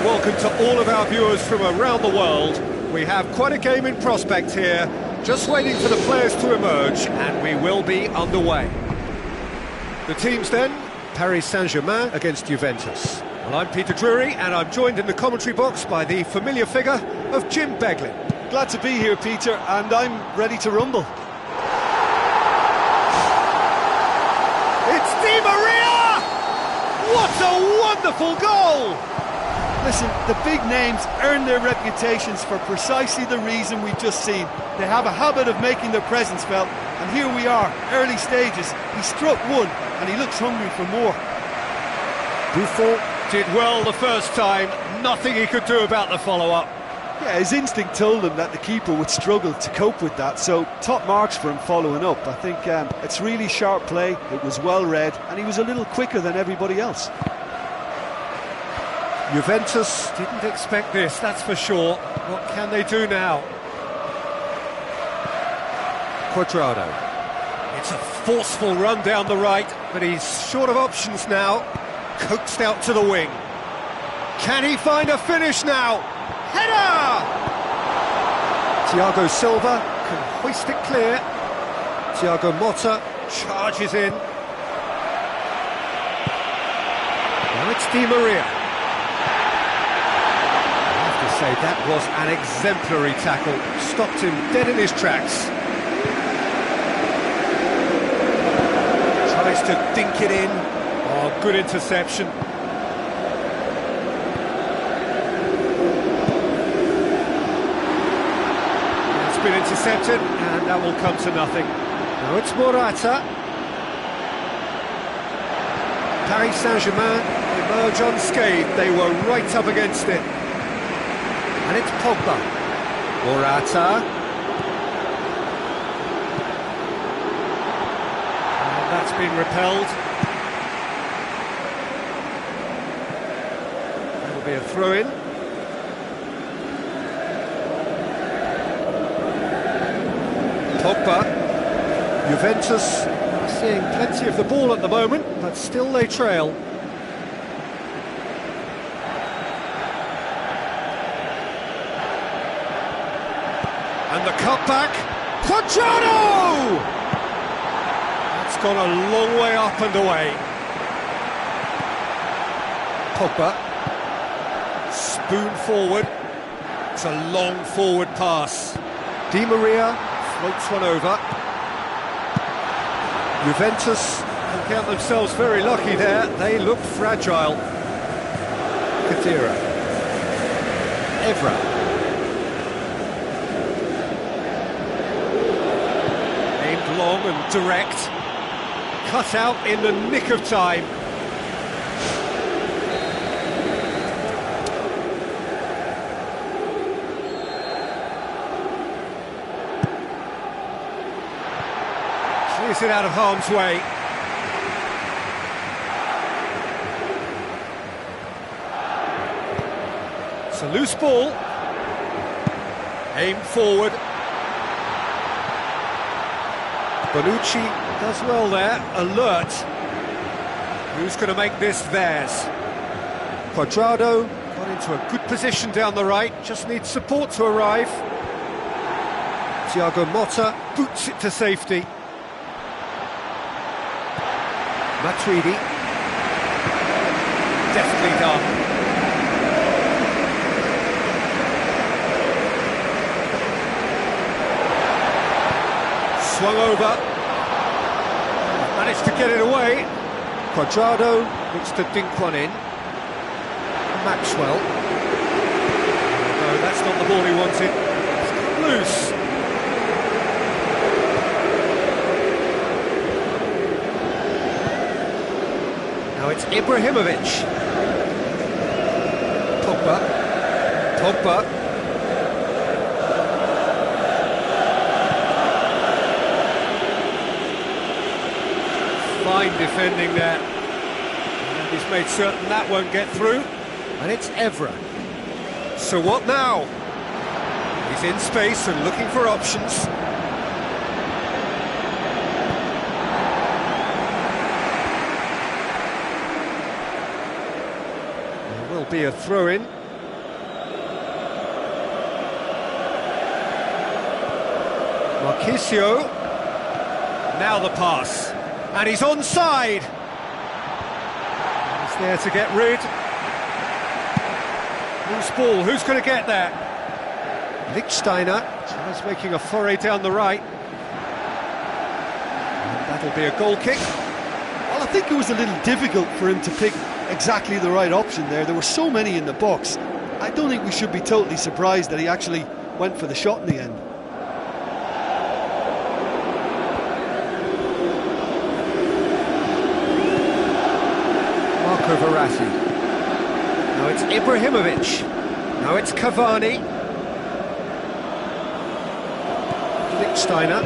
welcome to all of our viewers from around the world. We have quite a game in prospect here, just waiting for the players to emerge, and we will be underway. The teams then, Paris Saint-Germain against Juventus. Well, I'm Peter Drury, and I'm joined in the commentary box by the familiar figure of Jim Beglin. Glad to be here, Peter, and I'm ready to rumble. It's Di Maria! What a wonderful goal! Listen, the big names earn their reputations for precisely the reason we've just seen. They have a habit of making their presence felt, and here we are, early stages. He struck one, and he looks hungry for more. Buffon did well the first time, nothing he could do about the follow-up. Yeah, his instinct told him that the keeper would struggle to cope with that, so top marks for him following up. I think it's really sharp play, it was well read, and he was a little quicker than everybody else. Juventus didn't expect this, that's for sure. What can they do now? Quadrado. It's a forceful run down the right, but he's short of options now. Coaxed out to the wing. Can he find a finish now? Header! Thiago Silva can hoist it clear. Thiago Motta charges in. Now it's Di Maria. I have to say, that was an exemplary tackle. Stopped him dead in his tracks. Tries to dink it in. Oh, good interception. It's been intercepted, and that will come to nothing. Now it's Morata. Paris Saint-Germain emerge unscathed. They were right up against it. And it's Pogba. Morata. And that's been repelled. That'll be a throw-in. Pogba. Juventus are seeing plenty of the ball at the moment, but still they trail. And the cutback, Quadrado! That's gone a long way up and away. Pogba, spoon forward, it's a long forward pass. Di Maria floats one over. Juventus can count themselves very lucky there, they look fragile. Kadira. Evra. Aimed long and direct. Cut out in the nick of time. Clears it out of harm's way. It's a loose ball. Aimed forward. Bonucci does well there, alert. Who's going to make this theirs? Quadrado got into a good position down the right, just needs support to arrive. Thiago Motta boots it to safety. Matuidi. Definitely done. Swung over. Managed to get it away. Quadrado looks to dink one in. Maxwell. No, that's not the ball he wanted. It's loose. Now it's Ibrahimovic. Pogba. Pogba. Fine defending there. And he's made certain that won't get through. And it's Evra. So what now? He's in space and looking for options. There will be a throw-in. Marquisio. Now the pass. And he's onside. He's there to get rid. Loose ball, who's going to get there? Lichtsteiner tries making a foray down the right. And that'll be a goal kick. Well, I think it was a little difficult for him to pick exactly the right option there. There were so many in the box. I don't think we should be totally surprised that he actually went for the shot in the end. Marco Verratti. Now it's Ibrahimovic. Now it's Cavani. Lichtsteiner.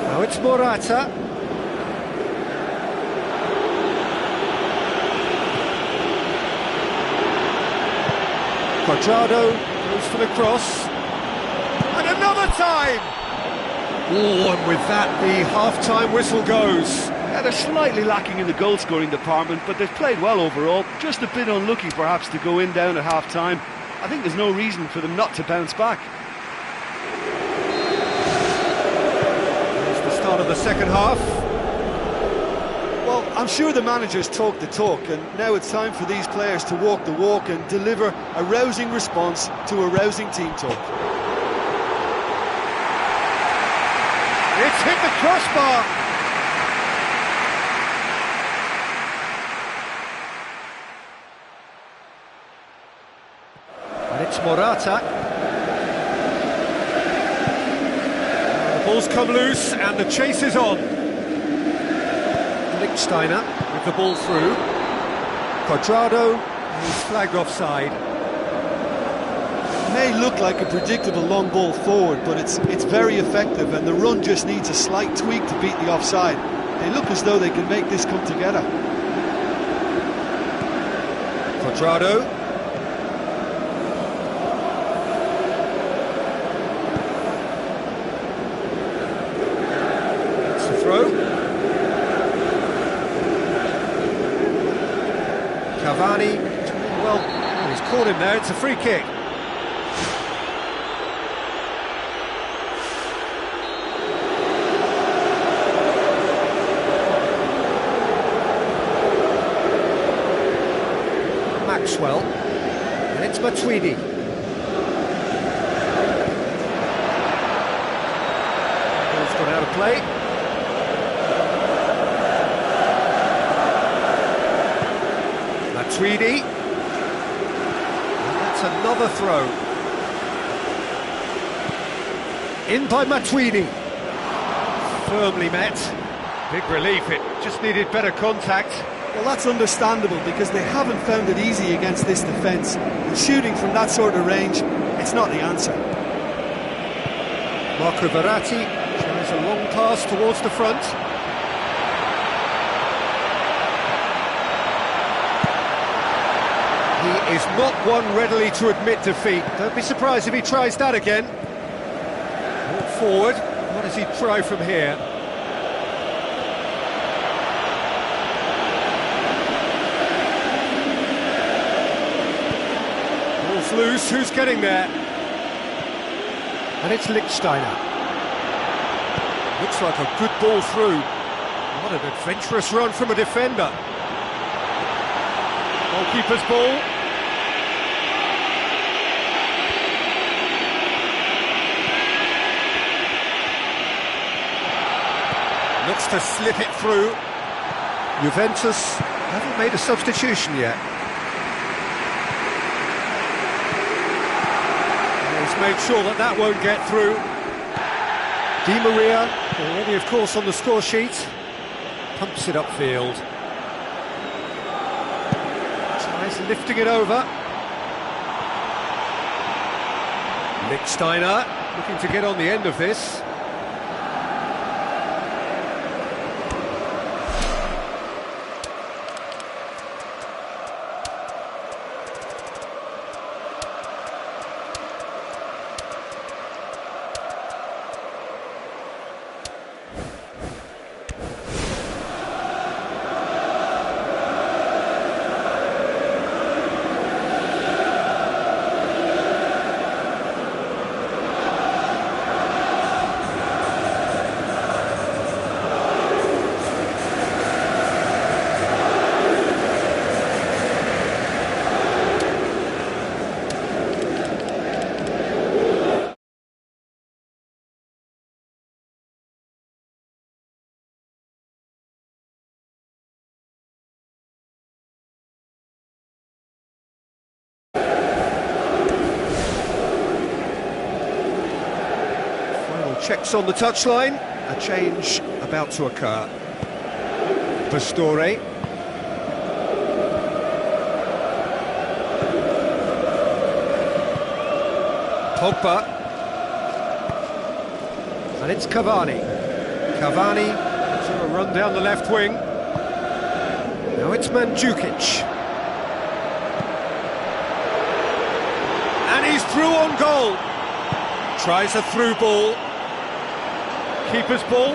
Now it's Morata. Cuadrado goes for the cross. And another time! Oh, and with that, the half-time whistle goes. Yeah, they're slightly lacking in the goal-scoring department, but they've played well overall. Just a bit unlucky, perhaps, to go in down at half-time. I think there's no reason for them not to bounce back. It's the start of the second half. Well, I'm sure the managers talk the talk, and now it's time for these players to walk the walk and deliver a rousing response to a rousing team talk. It's hit the crossbar. And it's Morata. The ball's come loose and the chase is on. Lichtsteiner with the ball through. Cuadrado, he's flagged offside. It may look like a predictable long ball forward, but it's very effective, and the run just needs a slight tweak to beat the offside. They look as though they can make this come together. Cuadrado. It's the throw. Cavani, well, he's caught him there, it's a free kick. Maxwell, and it's Matuidi. Ball's gone out of play. Matuidi. And that's another throw. In by Matuidi. Firmly met. Big relief, it just needed better contact. Well, that's understandable, because they haven't found it easy against this defence. And shooting from that sort of range, it's not the answer. Marco Verratti tries a long pass towards the front. He is not one readily to admit defeat. Don't be surprised if he tries that again. Walk forward. What does he try from here? Ball's loose. Who's getting there? And it's Lichtsteiner. Looks like a good ball through. What an adventurous run from a defender. Goalkeeper's ball. Looks to slip it through. Juventus haven't made a substitution yet. He's made sure that that won't get through. Di Maria, already of course on the score sheet, pumps it upfield. Tries lifting it over. Lichtsteiner looking to get on the end of this. Checks on the touchline, a change about to occur. Pastore. Pogba. And it's Cavani. Cavani to a run down the left wing. Now it's Mandzukic. And he's through on goal. Tries a through ball. Keeper's ball.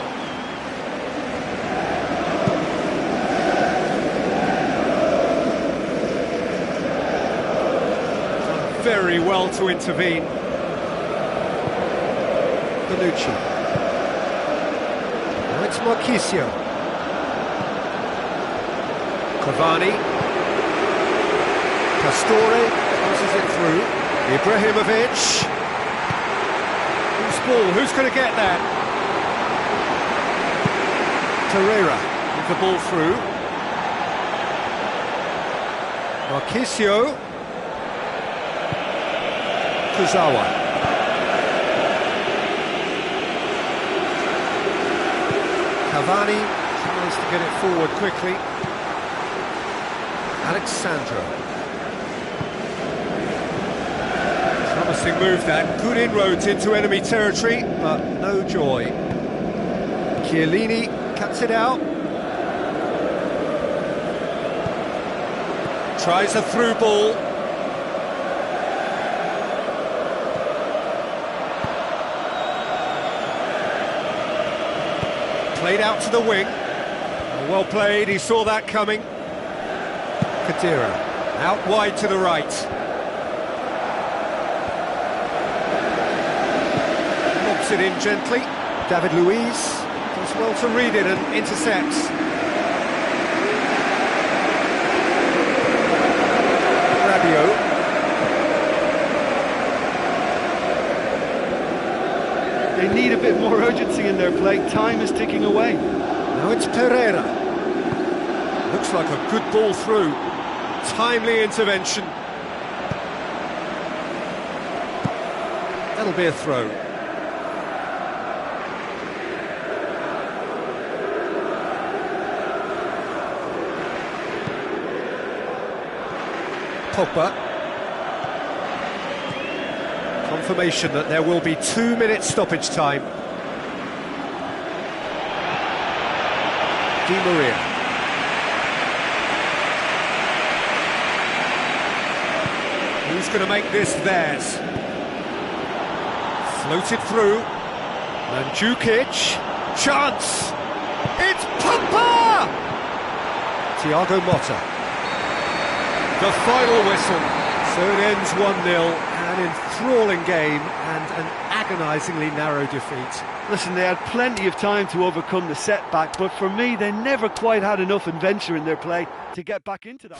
Done very well to intervene. Bonucci. Now it's Marchisio. Cavani. Pastore passes it through. Ibrahimovic. Who's ball? Who's going to get that? Torreira with the ball through. Marchisio. Kuzawa. Cavani tries to get it forward quickly. Alexandro. Promising move that. Good inroads into enemy territory, but no joy. Chiellini cuts it out. Tries a through ball. Played out to the wing. Well played, he saw that coming. Kadira, out wide to the right. Lobs it in gently. David Luiz does well to read it and intercepts. Rabiot. They need a bit more urgency in their play. Time is ticking away. Now it's Pereira. Looks like a good ball through. Timely intervention. That'll be a throw. Pogba. Confirmation that there will be 2 minutes stoppage time. Di Maria. Who's going to make this theirs? Floated through. Mandzukic. Chance! It's Pogba! Thiago Motta. The final whistle. So it ends 1-0. An enthralling game and an agonisingly narrow defeat. Listen, they had plenty of time to overcome the setback, but for me, they never quite had enough adventure in their play to get back into that.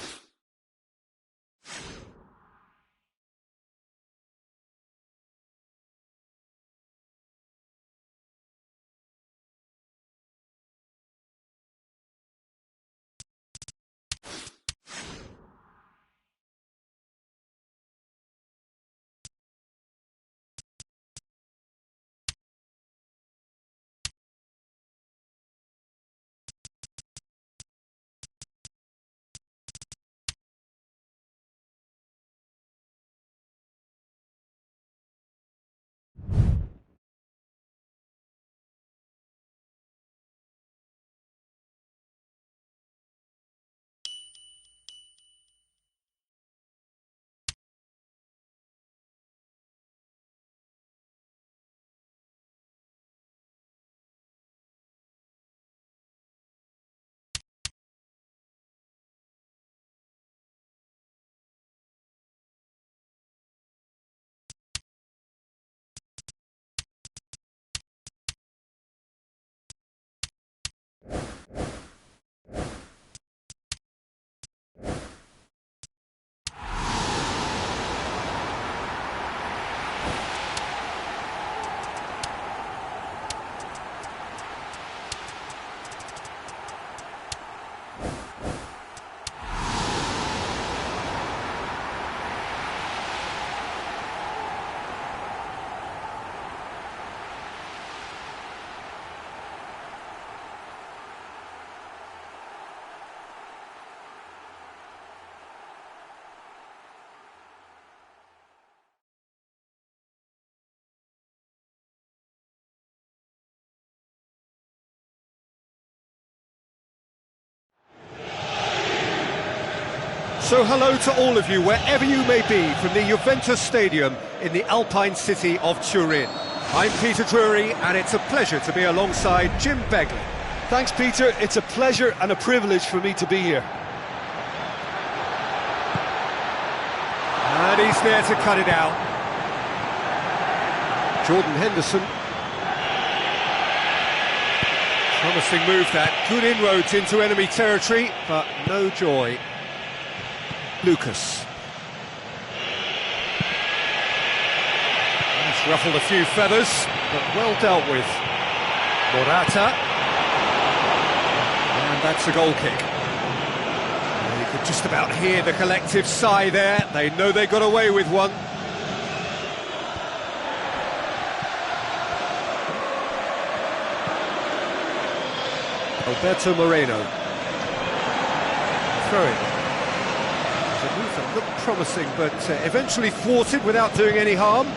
So hello to all of you, wherever you may be, from the Juventus Stadium in the Alpine city of Turin. I'm Peter Drury, and it's a pleasure to be alongside Jim Begley. Thanks, Peter. It's a pleasure and a privilege for me to be here. And he's there to cut it out. Jordan Henderson. Promising move that. Good inroads into enemy territory, but no joy. Lucas. He's ruffled a few feathers, but well dealt with. Morata. And that's a goal kick. You could just about hear the collective sigh there. They know they got away with one. Alberto Moreno. Throw-in. The move that looked promising, but eventually thwarted without doing any harm.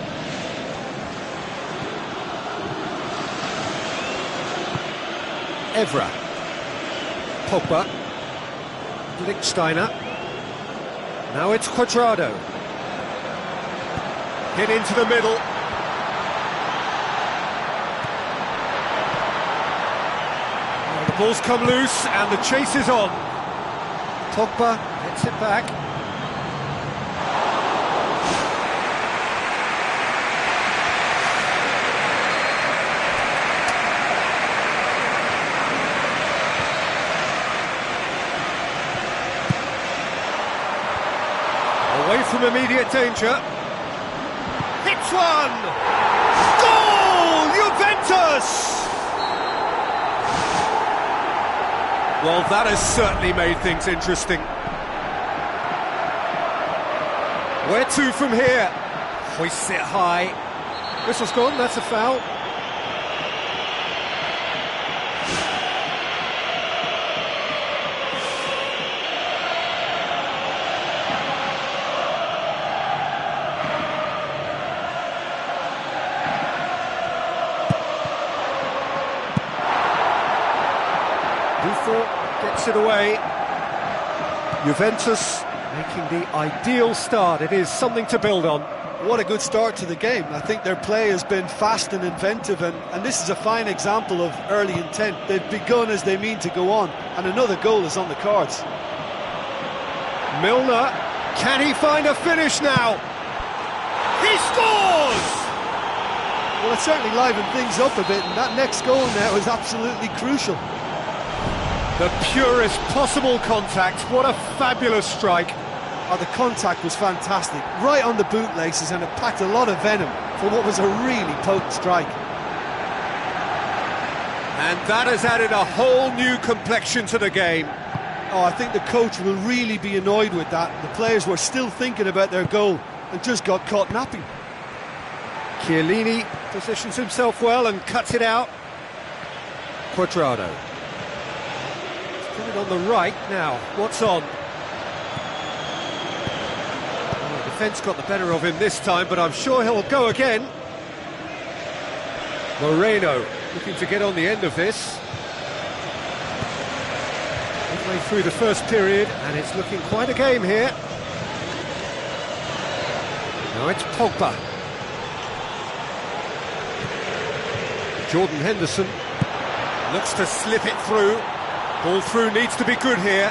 Evra. Pogba. Lichtsteiner. Now it's Cuadrado. Hit into the middle. Well, the ball's come loose and the chase is on. Pogba gets it back. Away from immediate danger. Hits one! Goal! Juventus! Well, that has certainly made things interesting. Where to from here? Hoists it high. Whistle's gone, that's a foul. Gets it away. Juventus making the ideal start. It is something to build on. What a good start to the game. I think their play has been fast and inventive, and this is a fine example of early intent. They've begun as they mean to go on, and another goal is on the cards. Milner, can he find a finish now? He scores! Well, it certainly livened things up a bit, and that next goal now is absolutely crucial. The purest possible contact. What a fabulous strike. Oh, the contact was fantastic, right on the bootlaces, and it packed a lot of venom for what was a really potent strike. And that has added a whole new complexion to the game. Oh, I think the coach will really be annoyed with that. The players were still thinking about their goal and just got caught napping. Chiellini positions himself well and cuts it out. Cuadrado. Put it on the right now. What's on? Oh, defence got the better of him this time, but I'm sure he'll go again. Moreno looking to get on the end of this. Midway through the first period, and it's looking quite a game here. Now it's Pogba. Jordan Henderson looks to slip it through. Ball through needs to be good here.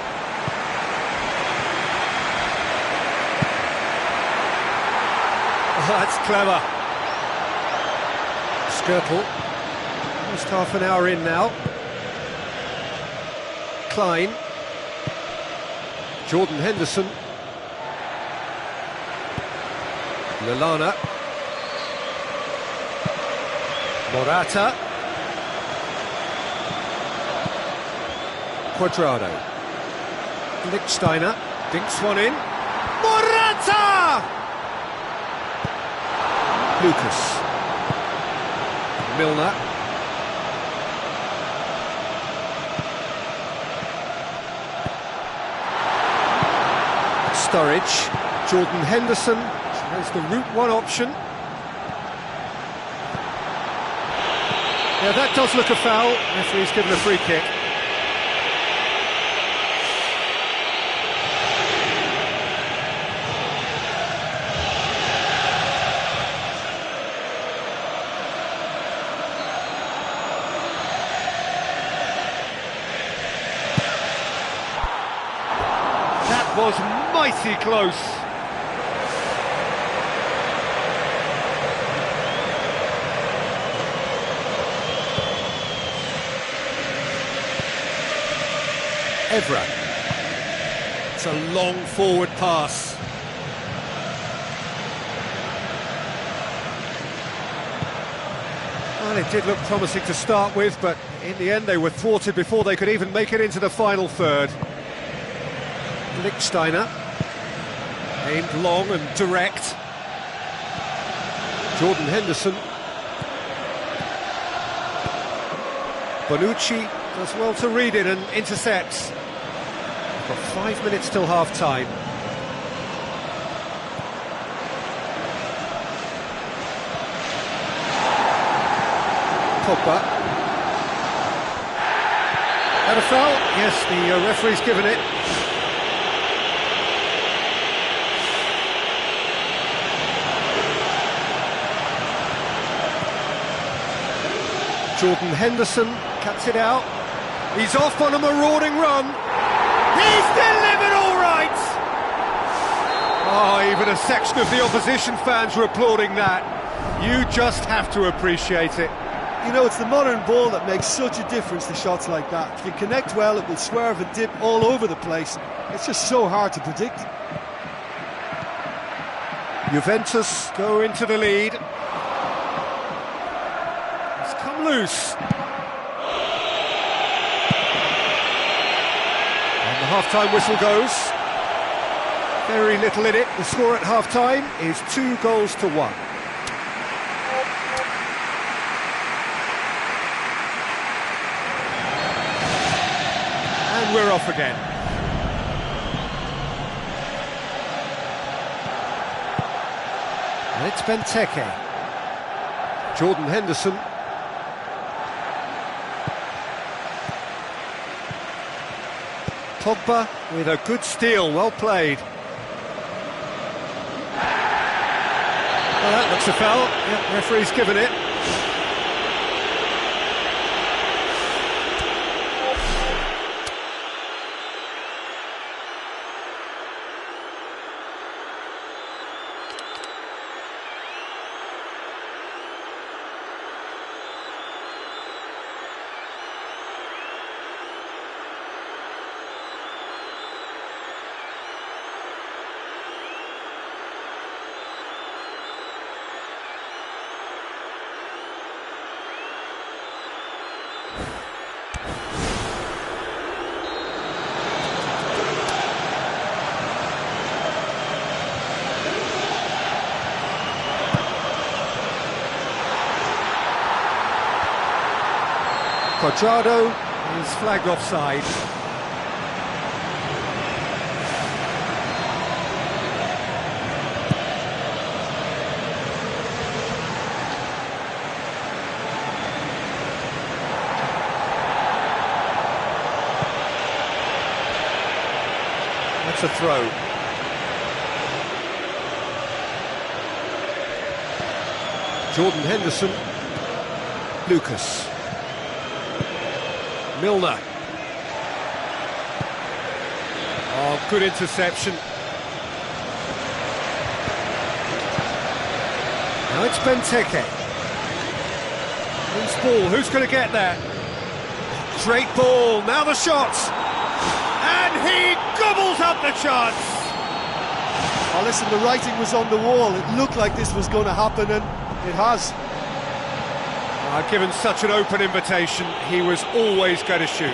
Oh, that's clever. Skirtle. Almost half an hour in now. Klein. Jordan Henderson. Lallana. Morata. Cuadrado. Lichtsteiner dinks one in. Morata! Lucas. Milner. Sturridge. Jordan Henderson. There's the route one option. Yeah, that does look a foul. Referee's given a free kick. was mighty close. Evra. It's a long forward pass. Well, it did look promising to start with, but in the end they were thwarted before they could even make it into the final third. Lichtsteiner, aimed long and direct. Jordan Henderson. Bonucci does well to read it and intercepts. We've got 5 minutes till half-time. Pogba. That a foul? Yes, the referee's given it. Jordan Henderson cuts it out. He's off on a marauding run. He's delivered all right! Oh, even a section of the opposition fans were applauding that. You just have to appreciate it. You know, it's the modern ball that makes such a difference to shots like that. If you connect well, it will swerve and dip all over the place. It's just so hard to predict. Juventus go into the lead. It's come loose. And the half-time whistle goes. Very little in it. The score at half-time is 2-1. And we're off again. And it's Benteke. Jordan Henderson. Pogba with a good steal, well played. Well, that looks a foul. Yep, referee's given it. Cuadrado is flagged offside. That's a throw. Jordan Henderson. Lucas. Milner. Oh, good interception. Now it's Benteke. Loose ball, who's going to get that? Great ball, now the shots! And he gobbles up the chance! Oh, listen, the writing was on the wall. It looked like this was going to happen, and it has. Given such an open invitation, he was always going to shoot.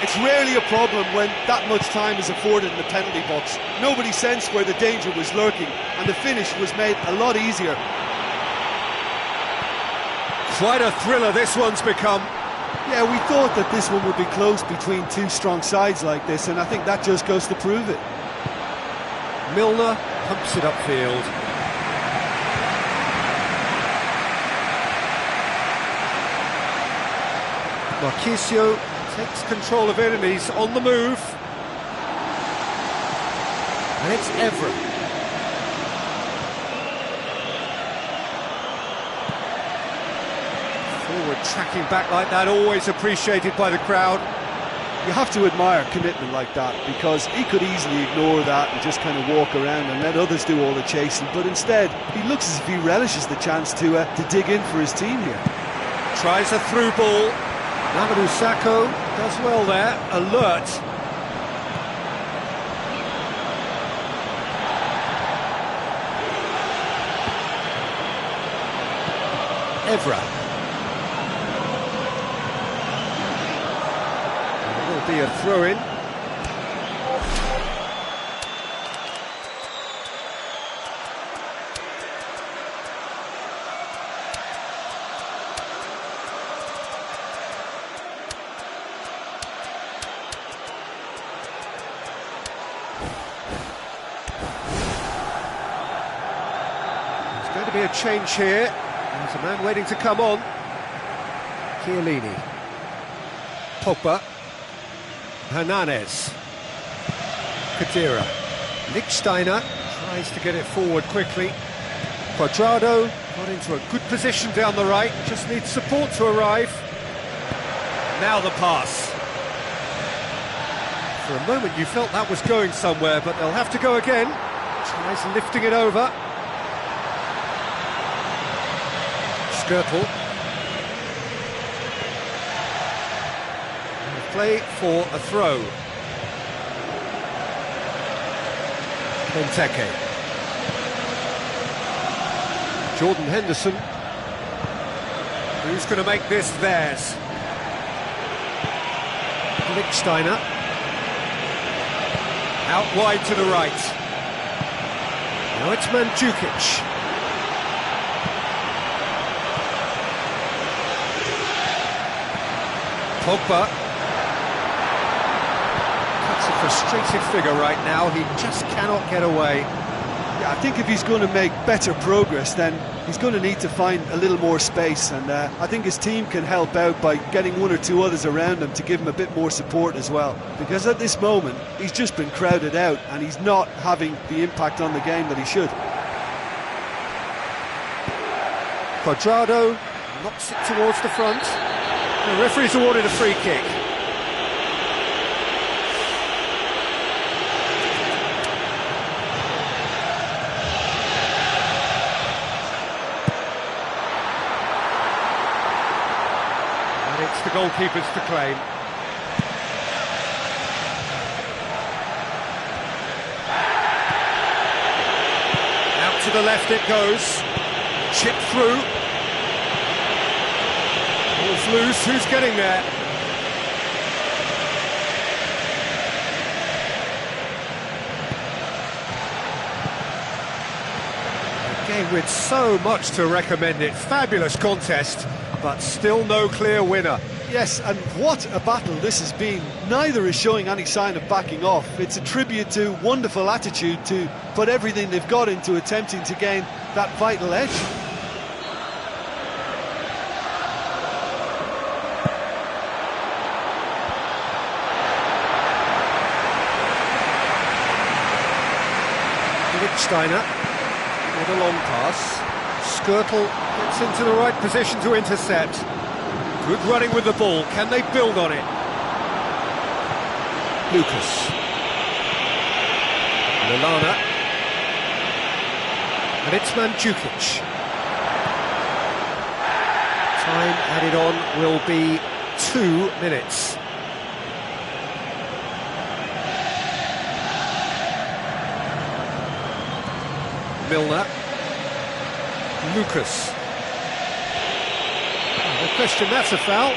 It's rarely a problem when that much time is afforded in the penalty box. Nobody sensed where the danger was lurking, and the finish was made a lot easier. Quite a thriller this one's become. Yeah, we thought that this one would be close between two strong sides like this, and I think that just goes to prove it. Milner pumps it upfield. Marquisio takes control of it and he's on the move. And it's Evra. Forward tracking back like that, always appreciated by the crowd. You have to admire commitment like that, because he could easily ignore that and just kind of walk around and let others do all the chasing, but instead he looks as if he relishes the chance to dig in for his team here. Tries a through ball. Mamadou Sakho does well there, alert. Evra. There will be a throw-in. There's going to be a change here. There's a man waiting to come on. Chiellini. Pogba. Hernandez. Kadira. Lichtsteiner tries to get it forward quickly. Cuadrado got into a good position down the right, just needs support to arrive. Now the pass. For a moment you felt that was going somewhere, but they'll have to go again. Tries lifting it over. Skirtle. Play for a throw. Benteke. Jordan Henderson. Who's going to make this theirs? Lichtsteiner. Out wide to the right. Now it's Mandzukic. Pogba. That's a frustrated figure right now, he just cannot get away. Yeah, I think if he's going to make better progress, then he's going to need to find a little more space, and I think his team can help out by getting one or two others around him to give him a bit more support as well, because at this moment he's just been crowded out and he's not having the impact on the game that he should. Cuadrado knocks it towards the front. The referee's awarded a free kick. And it's the goalkeepers to claim. Out to the left it goes. Chip through. Ball's loose, who's getting there? A game with so much to recommend it. Fabulous contest, but still no clear winner. Yes, and what a battle this has been. Neither is showing any sign of backing off. It's a tribute to wonderful attitude to put everything they've got into attempting to gain that vital edge. Lichtsteiner with a long pass. Skirtle gets into the right position to intercept. Good running with the ball. Can they build on it? Lucas. Lallana. And it's Mandzukic. Time added on will be 2 minutes. Milner. Lucas. No question, that's a foul.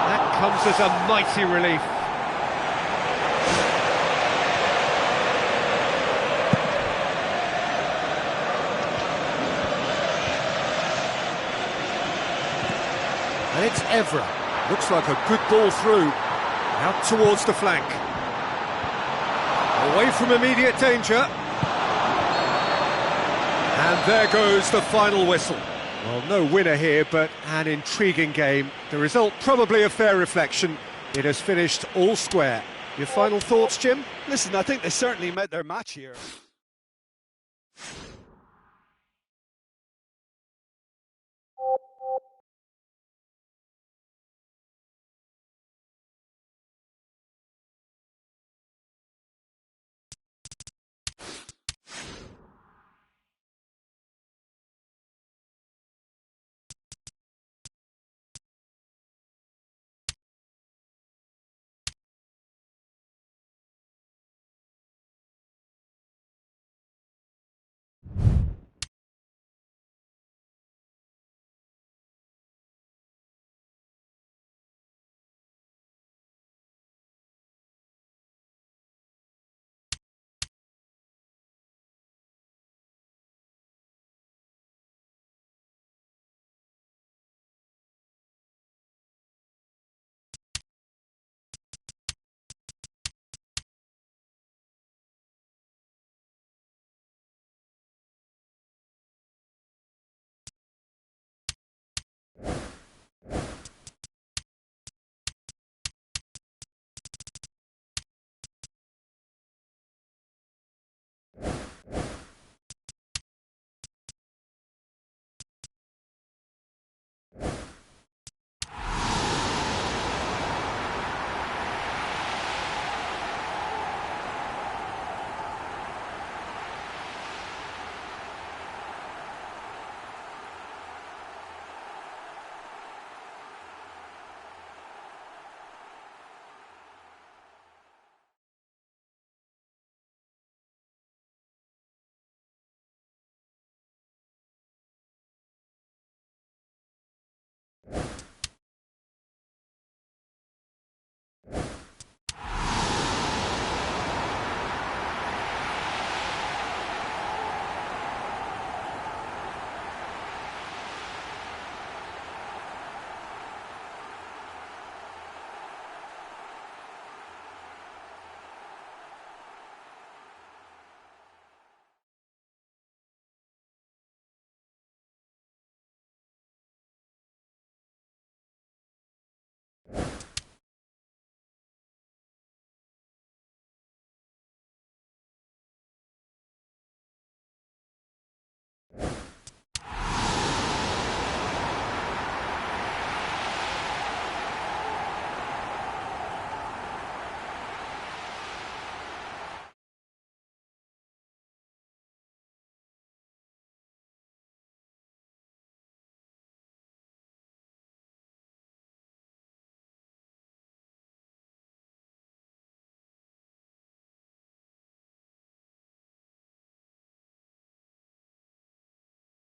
That comes as a mighty relief. And it's Evra. Looks like a good ball through. Out towards the flank. Away from immediate danger. And there goes the final whistle. Well, no winner here, but an intriguing game. The result probably a fair reflection. It has finished all square. Your final thoughts, Jim? Listen, I think they certainly met their match here.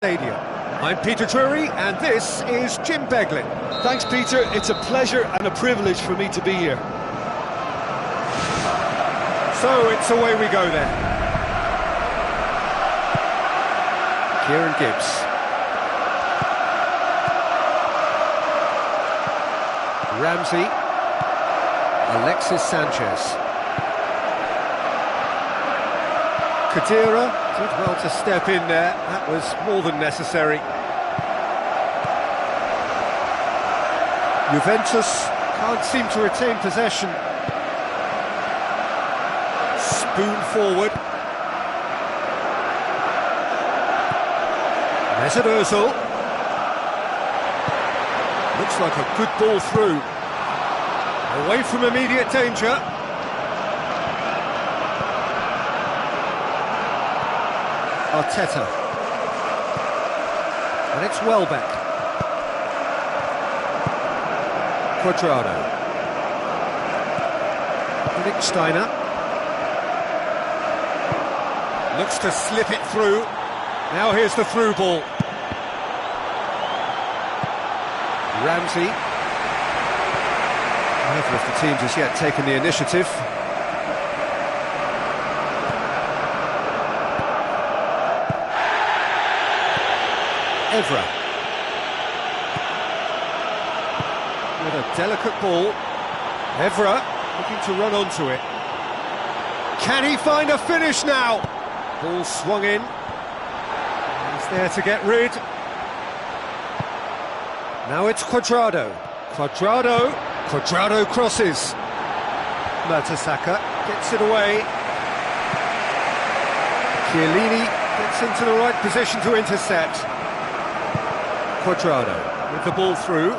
Stadium. I'm Peter Drury, and this is Jim Beglin. Thanks, Peter. It's a pleasure and a privilege for me to be here. So it's away we go then. Kieran Gibbs. Ramsey. Alexis Sanchez. Khedira did well to step in there. That was more than necessary. Juventus can't seem to retain possession. Spoon forward. Mesut Ozil. Looks like a good ball through. Away from immediate danger. Arteta. And it's Welbeck. Quadrado. Steiner. Looks to slip it through. Now here's the through ball. Ramsey. Neither of the teams has yet taken the initiative. Evra. With a delicate ball. Evra looking to run onto it. Can he find a finish now? Ball swung in. He's there to get rid. Now it's Quadrado. Quadrado crosses. Mertesacker gets it away. Chiellini gets into the right position to intercept. Quadrado with the ball through.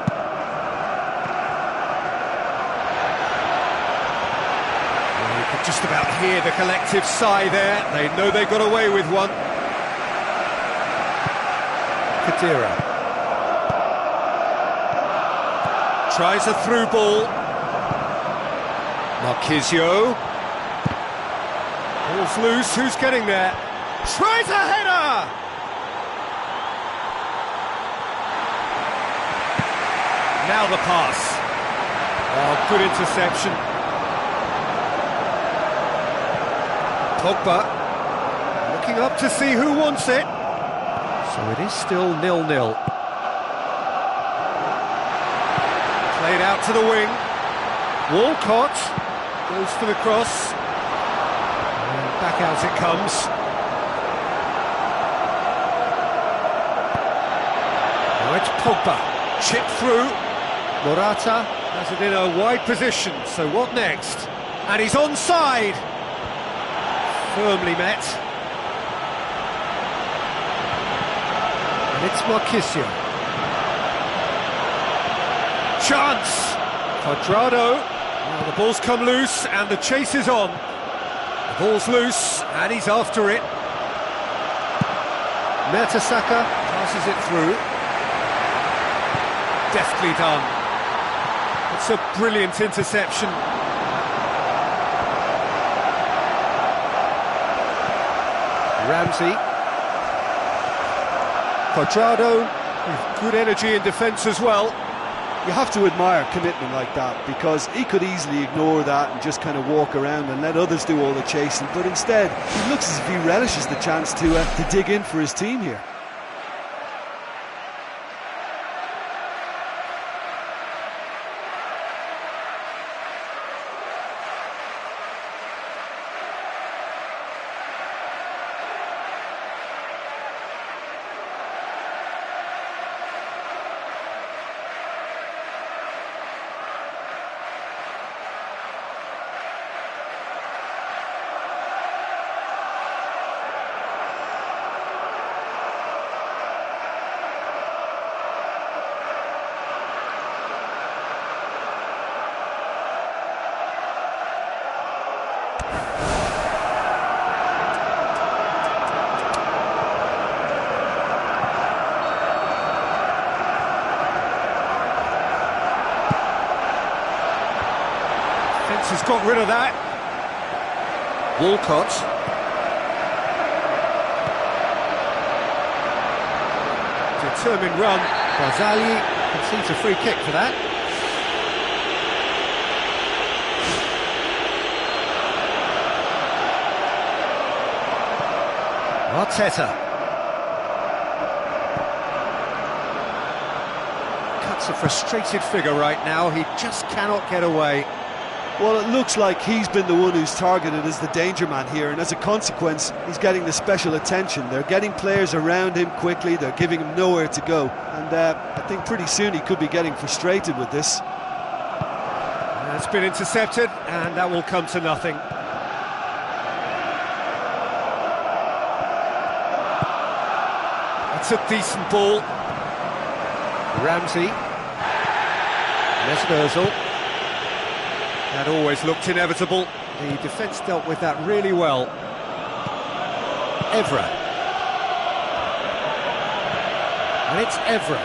You could just about hear the collective sigh there. They know they got away with one. Khedira tries a through ball. Marquisio. Ball's loose, who's getting there? Tries a header! Now the pass. Oh, good interception. Pogba looking up to see who wants it. So it is still 0-0. Played out to the wing. Walcott goes for the cross. And back out it comes. Now it's Pogba. Chip through. Morata has it in a wide position, so what next? And he's onside. Firmly met. And it's Marquisio. Chance! Quadrado. Well, the ball's come loose and the chase is on. The ball's loose and he's after it. Mertesacker passes it through. Deftly done. It's a brilliant interception. Ramsey. Quadrado with good energy in defence as well. You have to admire commitment like that, because he could easily ignore that and just kind of walk around and let others do all the chasing, but instead he looks as if he relishes the chance to dig in for his team here. Has got rid of that. Walcott. Determined run. Barzagli concedes a free kick for that. Arteta. Cuts a frustrated figure right now. He just cannot get away. Well, it looks like he's been the one who's targeted as the danger man here, and as a consequence, he's getting the special attention. They're getting players around him quickly, they're giving him nowhere to go, and I think pretty soon he could be getting frustrated with this. That's been intercepted, and that will come to nothing. It's a decent ball. Ramsey. Mesut. That always looked inevitable. The defence dealt with that really well. Evra. And it's Evra.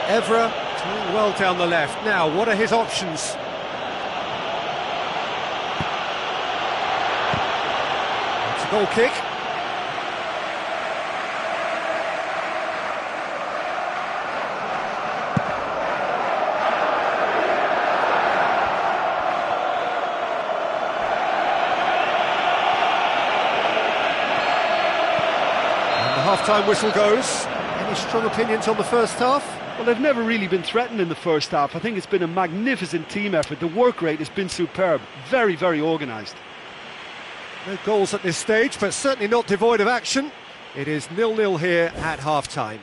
Evra doing well down the left. Now, what are his options? It's a goal kick. Half-time whistle goes. Any strong opinions on the first half? Well, they've never really been threatened in the first half. I think it's been a magnificent team effort. The work rate has been superb. Very, very organised. No goals at this stage, but certainly not devoid of action. It is 0-0 here at half-time.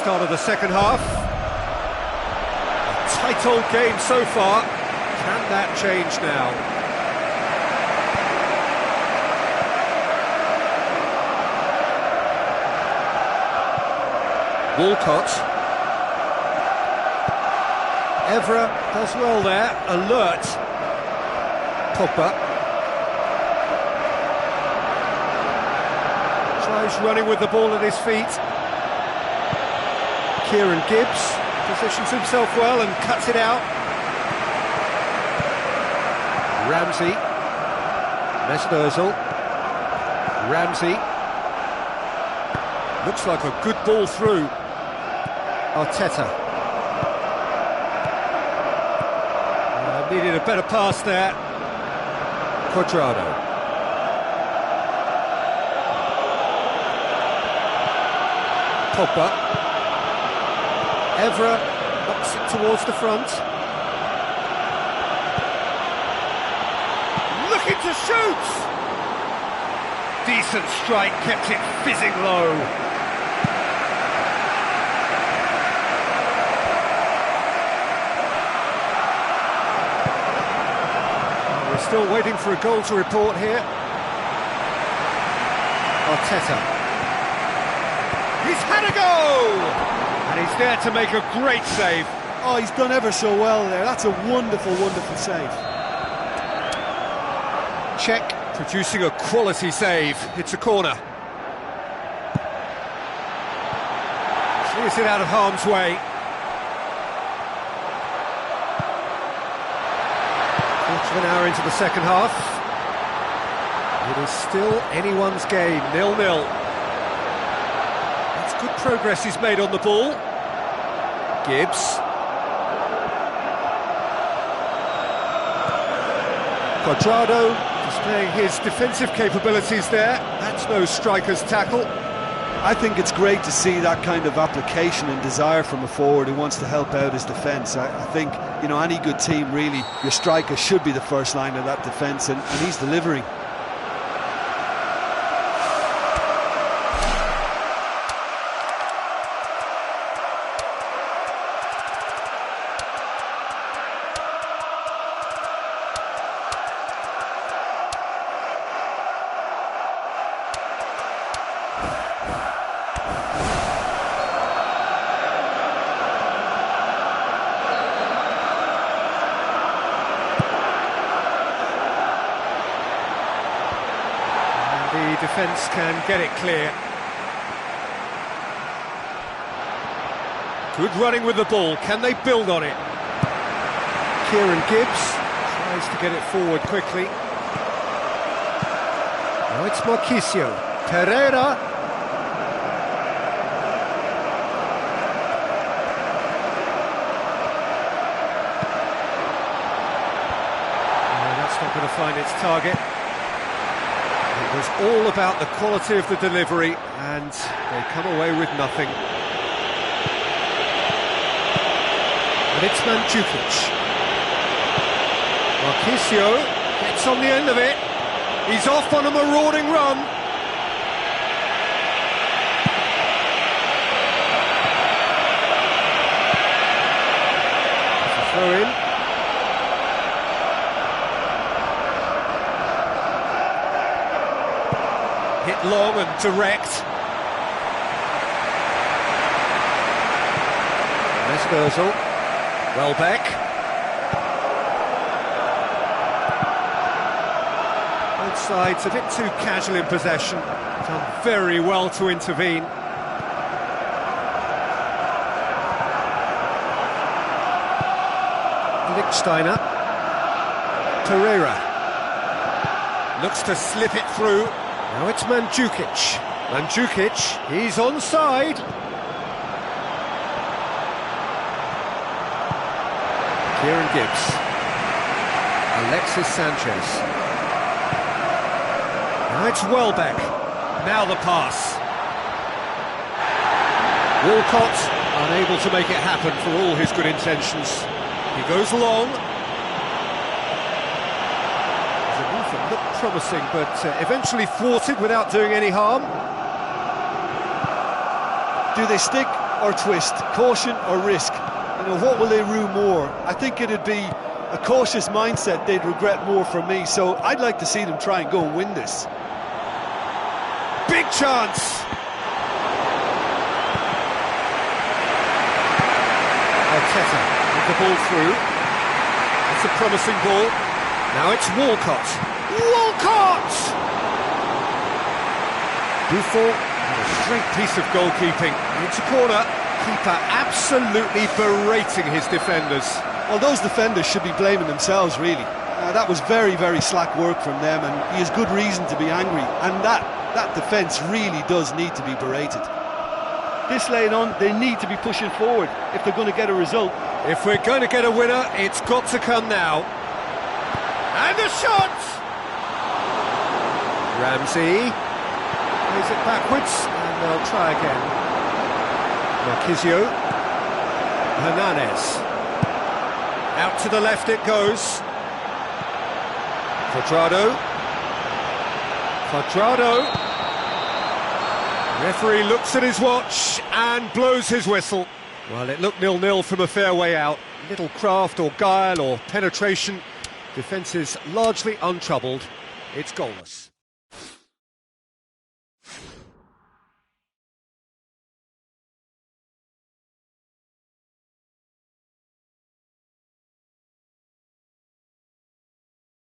Start of the second half. A tight old game so far. Can that change now? Walcott. Evra does well there. Alert. Pogba. Tries running with the ball at his feet. Kieran Gibbs positions himself well and cuts it out. Ramsey. Mesut. Ramsey. Looks like a good ball through. Arteta. Needed a better pass there. Cuadrado. Pogba. Evra knocks it towards the front. Looking to shoot! Decent strike, kept it fizzing low. We're still waiting for a goal to report here. Arteta. He's had a go! And he's there to make a great save. Oh, he's done ever so well there. That's a wonderful, wonderful save. Czech producing a quality save. It's a corner. Clears it out of harm's way. Quarter of an hour into the second half. It is still anyone's game, 0-0. That's good progress he's made on the ball. Gibbs. Cuadrado displaying his defensive capabilities there. That's no striker's tackle. I think it's great to see that kind of application and desire from a forward who wants to help out his defence. I think, you know, any good team, really, your striker should be the first line of that defence, and he's delivering. The defence can get it clear. Good running with the ball. Can they build on it? Kieran Gibbs tries to get it forward quickly. Now it's Marquisio. Pereira. No, that's not going to find its target. It was all about the quality of the delivery, and they come away with nothing. And it's Mandzukic. Marquisio gets on the end of it. He's off on a marauding run. It's a throw in. Hit long and direct. Mesberzel. Welbeck. Both sides a bit too casual in possession. Done very well to intervene. Lichtsteiner. Pereira. Looks to slip it through. Now it's Mandzukic. Mandzukic, he's onside. Kieran Gibbs. Alexis Sanchez. Now it's Welbeck. Now the pass. Walcott unable to make it happen for all his good intentions. He goes long. Looked promising, but eventually thwarted without doing any harm. Do they stick or twist? Caution or risk? You know, what will they rue more? I think it'd be a cautious mindset they'd regret more for me, so I'd like to see them try and go and win this. Big chance! Arteta with the ball through. It's a promising ball. Now it's Walcott. Walcott! Buffon, a great piece of goalkeeping. It's a corner. Keeper absolutely berating his defenders. Well, those defenders should be blaming themselves, really. That was very, very slack work from them, and he has good reason to be angry. And that defence really does need to be berated. This late on, they need to be pushing forward if they're going to get a result. If we're going to get a winner, it's got to come now. And a shot! Ramsey plays it backwards, and they'll try again. Marquisio. Hernandez. Out to the left it goes. Cuadrado. Referee looks at his watch and blows his whistle. Well, it looked 0-0 from a fair way out. Little craft or guile or penetration. Defence is largely untroubled. It's goalless.